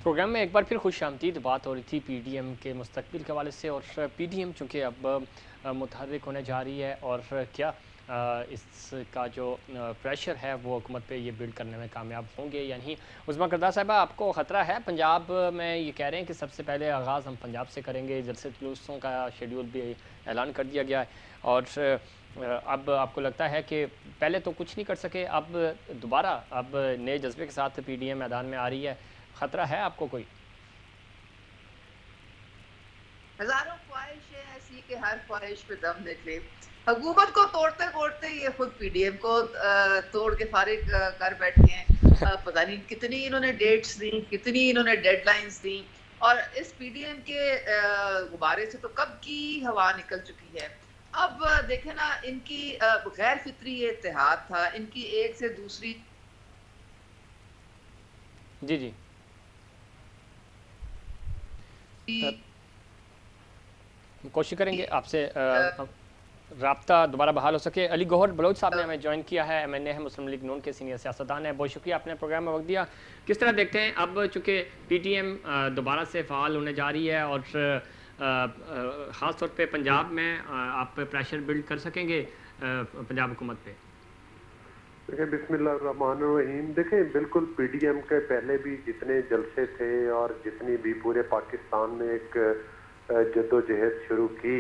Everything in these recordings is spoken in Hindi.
प्रोग्राम में एक बार फिर खुशामदीद बात हो रही थी पीडीएम के मुस्तकबिल के हवाले से। और पीडीएम चूँकि अब मुतहर्रिक होने जा रही है, और क्या इसका जो प्रेशर है वो हुकूमत पे ये बिल्ड करने में कामयाब होंगे या नहीं। उस्मा करदार साहिबा, आपको ख़तरा है? पंजाब में ये कह रहे हैं कि सबसे पहले आगाज़ हम पंजाब से करेंगे, जलसे जुलूसों का शेड्यूल भी ऐलान कर दिया गया है। और अब आपको लगता है कि पहले तो कुछ नहीं कर सके, अब दोबारा अब नए जज्बे के साथ पीडीएम मैदान में आ रही है, खतरा है आपको कोई? हजारों ख्वाहिशें ऐसी कि हर ख्वाहिश पे दम निकले। हुकूमत को तोड़ते तोड़ते ये खुद पीडीएम को तोड़ के फारिग कर बैठे हैं। पता नहीं कितनी इन्होंने डेट्स दी, कितनी इन्होंने डेडलाइंस दी, और इस पीडीएम के गुब्बारे से तो कब की हवा निकल चुकी है। अब देखे ना, इनकी गैर फित्री ये इत्तेहाद था, इनकी एक से दूसरी जी जी कोशिश करेंगे आपसे राब्ता दोबारा बहाल हो सके। अली गौहर बलोच साहब ने हमें ज्वाइन किया है, एमएनए है, मुस्लिम लीग नून के सीनियर सियासतदान है। बहुत शुक्रिया, आपने प्रोग्राम में वक्त दिया। किस तरह देखते हैं अब चूँकि पीटीएम दोबारा से फ़ाल होने जा रही है, और ख़ास तौर पे पंजाब में आप प्रेशर बिल्ड कर सकेंगे पंजाब हुकूमत पे? देखिए, बिस्मिल्लाहिर्रहमानिर्रहीम। देखें, बिल्कुल पीडीएम के पहले भी जितने जलसे थे और जितनी भी पूरे पाकिस्तान में एक जद्दोजहद शुरू की,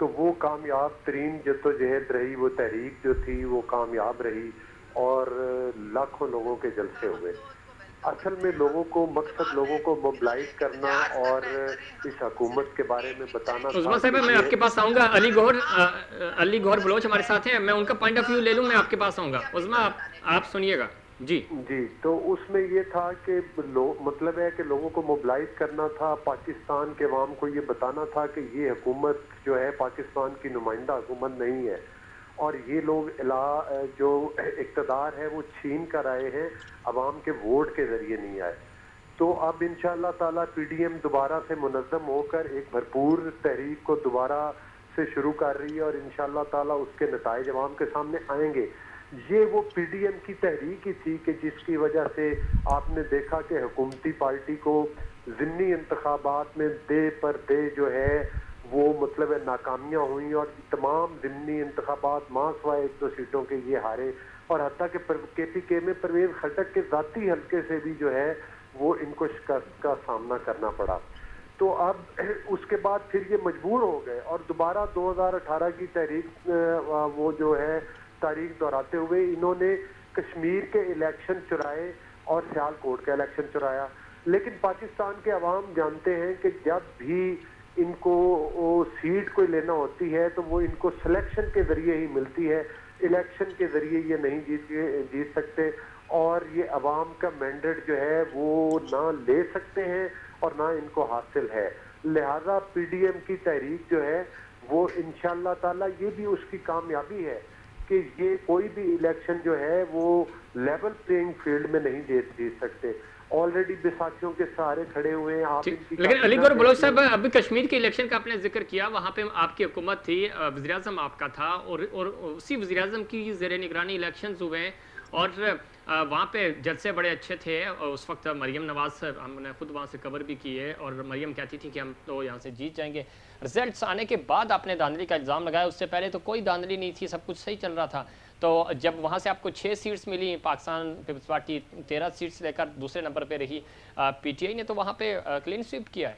तो वो कामयाब तरीन जद्दोजहद रही। वो तहरीक जो थी वो कामयाब रही और लाखों लोगों के जलसे हुए। असल में लोगों को मकसद लोगों को मोबिलाइज करना और इस हुकूमत के बारे में बताना उस्मा साहब, मैं आपके पास आऊँगा। अली गौहर बलोच हमारे साथ हैं, मैं उनका पॉइंट ऑफ व्यू ले लूँ, मैं आपके पास आऊँगा। उस्मा, आप सुनिएगा जी। जी, तो उसमें ये था कि मतलब है कि लोगों को मोबिलाइज करना था, पाकिस्तान के अवाम को ये बताना था कि ये हुकूमत जो है पाकिस्तान की नुमाइंदा हुकूमत नहीं है, और ये लोग जो इक़्तिदार है वो छीन कर आए हैं, अवाम के वोट के जरिए नहीं आए। तो अब इंशाअल्लाह ताला पीडीएम दोबारा से मुनज़्ज़म होकर एक भरपूर तहरीक को दोबारा से शुरू कर रही है, और इंशाअल्लाह ताला उसके नताइज अवाम के सामने आएंगे। ये वो पीडीएम की तहरीक ही थी कि जिसकी वजह से आपने देखा कि हुकूमती पार्टी को ज़िमनी इंतखाबात में दे पर दे जो है वो मतलब है नाकामियां हुई, और तमाम ज़िमनी इंतखाबात मासवाए 1-2 सीटों के ये हारे, और हत्ता कि केपीके में परवेज खटक के ज़ाती हल्के से भी जो है वो इनको शिकस्त का सामना करना पड़ा। तो अब उसके बाद फिर ये मजबूर हो गए और दोबारा 2018 की तहरीक वो जो है तारीख दोहराते हुए इन्होंने कश्मीर के इलेक्शन चुराए और सियालकोट का इलेक्शन चुराया। लेकिन पाकिस्तान के अवाम जानते हैं कि जब भी इनको सीट कोई लेना होती है तो वो इनको सिलेक्शन के जरिए ही मिलती है, इलेक्शन के जरिए ये नहीं जीत सकते, और ये अवाम का मैंडेट जो है वो ना ले सकते हैं और ना इनको हासिल है। लिहाजा पीडीएम की तहरीक जो है वो इंशाअल्लाह ताला ये भी उसकी कामयाबी है कि ये कोई भी इलेक्शन जो है वो लेवल प्लेइंग फील्ड में नहीं जीत सकते। ऑलरेडी बैसाखियों के सहारे खड़े हुए हैं आप। लेकिन अली गौहर बलोच साहब, अभी कश्मीर के इलेक्शन का आपने जिक्र किया, वहाँ पे आपकी हुकूमत थी, वज़ीर आज़म आपका था, और उसी वज़ीर आज़म की ज़ेर निगरानी इलेक्शन हुए हैं, और वहाँ पे जलसे बड़े अच्छे थे। उस वक्त मरियम नवाज़, हमने खुद वहाँ से कवर भी की है, और मरियम कहती थी कि हम तो यहाँ से जीत जाएंगे। रिजल्ट्स आने के बाद आपने धांधली का इल्ज़ाम लगाया, उससे पहले तो कोई धांधली नहीं थी, सब कुछ सही चल रहा था। तो जब वहाँ से आपको 6 सीट्स मिली, पाकिस्तान पीपल्स पार्टी 13 सीट्स लेकर दूसरे नंबर पे रही, पीटीआई ने तो वहाँ पे क्लीन स्वीप किया है।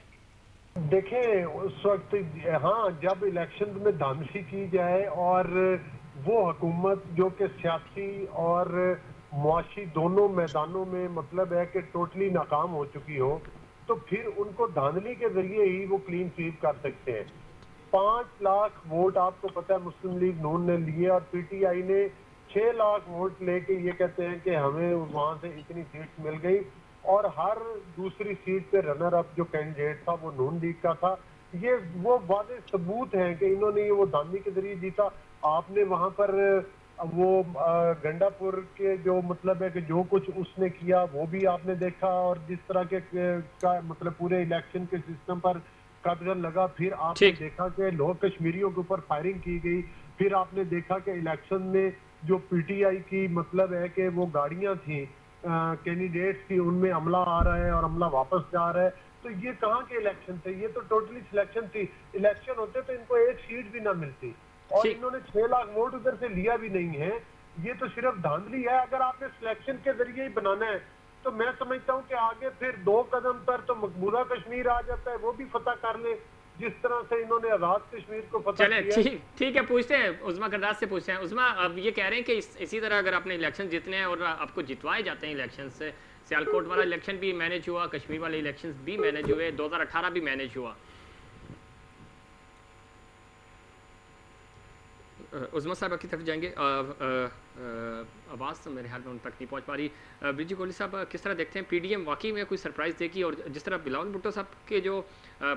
देखें, उस वक्त हाँ, जब इलेक्शन में धांधली की जाए और वो हुकूमत जो कि सियासी और मुआशी दोनों मैदानों में मतलब है कि टोटली नाकाम हो चुकी हो, तो फिर उनको धांधली के जरिए ही वो क्लीन स्वीप कर सकते हैं। 5 लाख वोट आपको पता है मुस्लिम लीग नून ने लिए, और पीटीआई ने 6 लाख वोट लेके ये कहते हैं कि हमें वहां से इतनी सीट्स मिल गई, और हर दूसरी सीट पे रनर अप जो कैंडिडेट था वो नून लीग का था। ये वो वादे सबूत हैं कि इन्होंने वो धांधली के जरिए जीता। आपने वहां पर वो गंडापुर के जो मतलब है कि जो कुछ उसने किया वो भी आपने देखा, और जिस तरह के का मतलब पूरे इलेक्शन के सिस्टम पर कब्जा लगा। फिर आपने देखा कि लोग कश्मीरियों के ऊपर फायरिंग की गई। फिर आपने देखा कि इलेक्शन में जो पीटीआई की मतलब है कि वो गाड़ियां थी कैंडिडेट्स थी उनमें अमला आ रहा है और अमला वापस जा रहा है, तो ये कहाँ के इलेक्शन थे? ये तो टोटली सिलेक्शन थी। इलेक्शन होते तो इनको एक सीट भी ना मिलती, और ठीक। इन्होंने 6 लाख वोट उधर से लिया भी नहीं है। ये तो सिर्फ धांधली है। अगर आपने सिलेक्शन के जरिए ही बनाना है तो मैं समझता हूँ कि आगे फिर 2 कदम पर तो मकबूजा कश्मीर आ जाता है, वो भी फतह कर ले, जिस तरह से इन्होंने आजाद कश्मीर को फतह चले किया। ठीक है, पूछते हैं उस्मा करदास से पूछते हैं। उस्मा, अब ये कह रहे हैं कि इसी तरह अगर आपने इलेक्शन जीतने हैं और आपको जितवाए जाते हैं इलेक्शन से, सियालकोट वाला इलेक्शन भी मैनेज हुआ, कश्मीर वाले इलेक्शन भी मैनेज हुए, 2018 भी मैनेज हुआ। उस्मा साहब की तरफ जाएंगे। आवाज़ तो मेरे ख्याल में उन तक नहीं पहुंच पा रही। ब्रिजी कोहली साहब, किस तरह देखते हैं पीडीएम वाकई में कोई सरप्राइज़ देगी? और जिस तरह बिलावल भुट्टो साहब के जो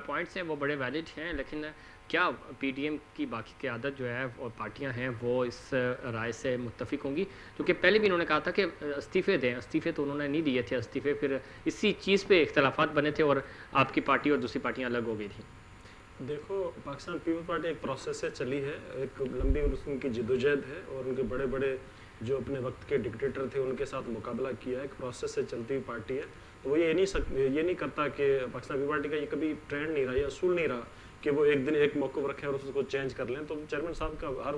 पॉइंट्स हैं वो बड़े वैलिड हैं, लेकिन क्या पीडीएम की बाकी क़यादत जो है और पार्टियां हैं वो इस राय से मुत्तफिक होंगी? क्योंकि पहले भी उन्होंने कहा था कि इस्तीफ़े दें, इस्तीफ़े तो उन्होंने नहीं दिए थे, इस्तीफ़े फिर इसी चीज़ पे इख्तलाफात बने थे और आपकी पार्टी और दूसरी पार्टियाँ अलग हो गई थी। देखो, पाकिस्तान पीपल्स पार्टी एक प्रोसेस से चली है, एक लंबी उनकी जिदोजहद है, और उनके बड़े बड़े जो अपने वक्त के डिक्टेटर थे उनके साथ मुकाबला किया है, एक प्रोसेस से चलती हुई पार्टी है। तो वो ये नहीं करता कि पाकिस्तान पीपल्स पार्टी का ये कभी ट्रेंड नहीं रहा या असूल नहीं रहा कि वो एक दिन एक मौक़िफ़ रखें और उसको चेंज कर लें। तो चेयरमैन साहब का हर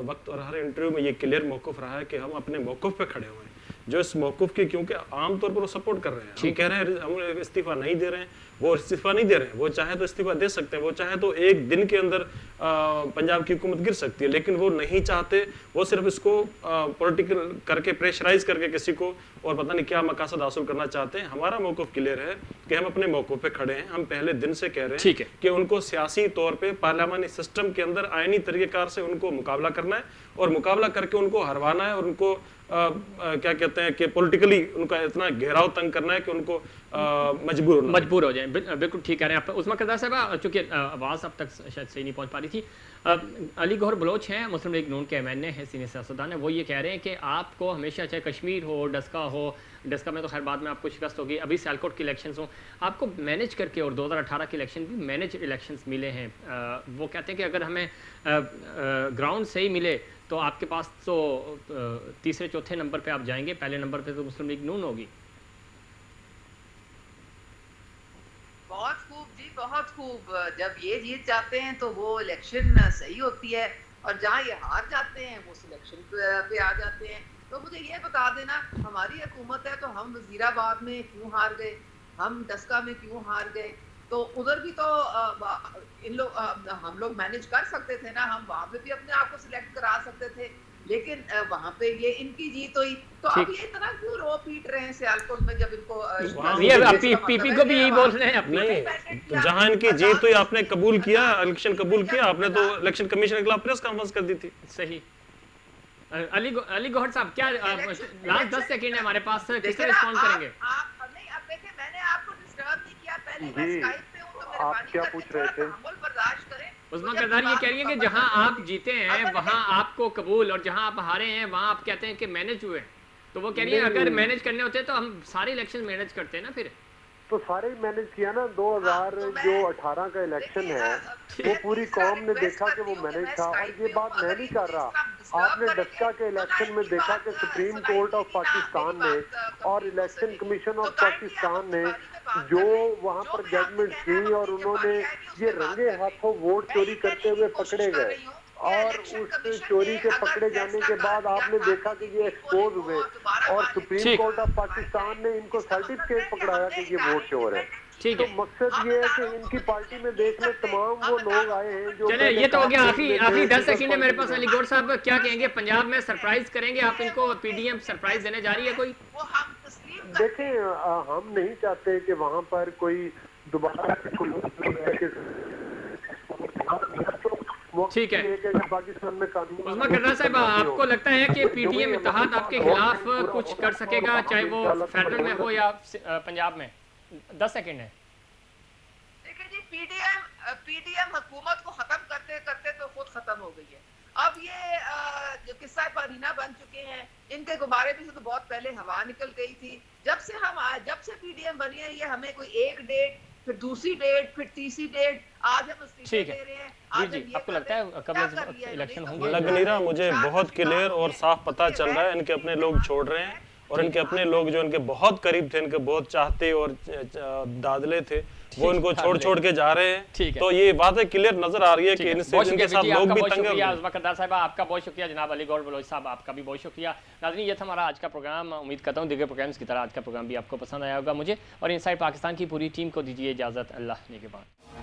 वक्त और हर इंटरव्यू में ये क्लियर मौक़िफ़ रहा है कि हम अपने मौक़िफ़ पे खड़े हुए हैं, जो इस मौक़िफ़ के, क्योंकि आमतौर पर वो सपोर्ट कर रहे हैं। हम कह रहे हैं हम इस्तीफ़ा नहीं दे रहे हैं, वो इस्तीफ़ा नहीं दे रहे हैं। वो चाहे तो इस्तीफ़ा दे सकते हैं, वो चाहे तो एक दिन के अंदर पंजाब की हुकूमत गिर सकती है, लेकिन वो नहीं चाहते। वो सिर्फ इसको पॉलिटिकल करके, प्रेशराइज करके किसी को और पता नहीं क्या मकासद हासिल करना चाहते हैं। हमारा मौक़िफ़ क्लियर है कि हम अपने मौक़िफ़ पे खड़े हैं। हम पहले दिन से कह रहे हैं कि उनको सियासी तौर पे पार्लियामानी सिस्टम के अंदर आईनी तरीक़ेकार से उनको मुकाबला करना है, और मुकाबला करके उनको हरवाना है, और उनको क्या कहते हैं कि पॉलिटिकली उनका इतना घेराव तंग करना है कि उनको मजबूर हो जाए। बिल्कुल ठीक कह रहे हैं आप। उस्मा करदार साहब, चूँकि आवाज़ अब तक शायद सही नहीं पहुंच पा रही थी, अली गौहर बलोच हैं, मुस्लिम लीग नून के एमएनए हैं, सीनियर सियासतदान है, वो ये कह रहे हैं कि आपको हमेशा, चाहे कश्मीर हो, डस्का में तो खैर बाद में आपको शिकस्त होगी, अभी सियालकोट के इलेक्शंस हो, आपको मैनेज करके, और 2018 के इलेक्शन भी मैनेज इलेक्शंस मिले हैं। वो कहते हैं कि अगर हमें ग्राउंड सही मिले तो आपके पास तो तीसरे चौथे नंबर पे आप जाएंगे, पहले नंबर पे तो मुस्लिम लीग नून होगी। बहुत खूब जी, बहुत खूब। जब ये जीत जाते हैं तो वो इलेक्शन सही होती है, और जहाँ ये हार जाते हैं वो सिलेक्शन पे आ जाते हैं। तो मुझे ये बता देना, हमारी हुकूमत है तो हम वजीराबाद में क्यों हार गए, हम डस्का में क्यों हार गए? तो उधर भी तो हम लोग मैनेज कर सकते थे ना, हम वहाँ पे भी अपने आप को सिलेक्ट करा सकते थे, लेकिन वहाँ पे ये इनकी जीत हुई। तो अब ये इतना क्यों रो पीट रहे हैं सियालकोट में, जब इनको पीपी को भी यही बोल रहे हैं। नहीं, तो जहाँ इनकी जीत हुई आपने कबूल किया, इलेक्शन कबूल किया आपने, तो इलेक्शन कमीशन के खिलाफ प्रेस कॉन्फ्रेंस कर दी थी। सही। अली गौहर साहब, क्या लास्ट 10 सेकंड है हमारे पास, किस तरह रिस्पॉन्ड करेंगे? आप क्या पूछ रहे थे? उस्मा करदार ये कह रही है कि जहां आप जीते हैं वहां आपको कबूल, और जहां आप हारे हैं वहां आप कहते हैं कि मैनेज हुए। तो वो कह रही है अगर मैनेज करने होते तो हम सारे इलेक्शन मैनेज करते हैं ना, फिर तो सारे ही मैनेज किया ना। 2018 का इलेक्शन है, वो पूरी कौम ने देखा कि वो मैनेज था। और ये बात मैं नहीं कर रहा, आपने डस्का के इलेक्शन में देखा कि सुप्रीम कोर्ट ऑफ पाकिस्तान ने और इलेक्शन कमीशन ऑफ पाकिस्तान ने जो वहाँ पर जजमेंट दी, और उन्होंने ये रंगे हाथों वोट चोरी करते हुए पकड़े गए, और उस चोरी के पकड़े जाने के बाद आपने देखा कि ये एक्सपोज हुए, और सुप्रीम कोर्ट ऑफ पाकिस्तान ने इनको सर्टिफिकेट पकड़ाया कि ये वोट चोर है। तो मकसद ये है कि इनकी पार्टी में देखने तमाम वो लोग आए हैं जो, चले ये तो हो गया। आखिरी 10 सेकंड है मेरे पास। अली गौहर साहब, क्या कहेंगे? पंजाब में सरप्राइज करेंगे आप इनको? पीडीएम सरप्राइज देने जा रही है कोई? देखें, हम नहीं चाहते कि वहाँ पर कोई दोबारा ठीक है। पाकिस्तान में कानून। उस्मा करदार साहब, आपको लगता है कि पीडीएम इत्तेहाद आपके खिलाफ कुछ कर सकेगा, चाहे वो फेडरल में हो या पंजाब में? 10 सेकंड है। देखिए जी, पीडीएम हुकूमत को खत्म करते करते तो खुद खत्म हो गई है। अब ये जो किस्सा परीना बन चुके हैं, इनके गुब्बारे भी से तो बहुत पहले हवा निकल गई थी। जब से पीडीएम बनी है, ये हमें कोई एक डेट, फिर दूसरी डेट, फिर तीसरी डेट, आज हम इस्तीफे दे रहे हैं। जी, आपको लगता है कब इलेक्शन होंगे? लग नहीं रहा, मुझे बहुत क्लियर और साफ पता चल रहा है इनके अपने लोग छोड़ रहे हैं, और इनके अपने लोग जो इनके बहुत करीब थे, इनके बहुत चाहते और दादले थे, वो इनको छोड़ के जा रहे हैं। तो ये बात है क्लियर नजर आ रही है कि इनसे इनके साथ लोग भी तंग हैं। साहब आपका बहुत शुक्रिया, जनाब अली गौर बलोच साहब आपका भी बहुत शुक्रिया। नाज़रीन, ये था हमारा आज का प्रोग्राम। उम्मीद करता हूँ दीगर प्रोग्राम्स की तरह आज का प्रोग्राम भी आपको पसंद आया होगा। मुझे और इनसाइड पाकिस्तान की पूरी टीम को दीजिए इजाज़त। अल्लाह निगहबान।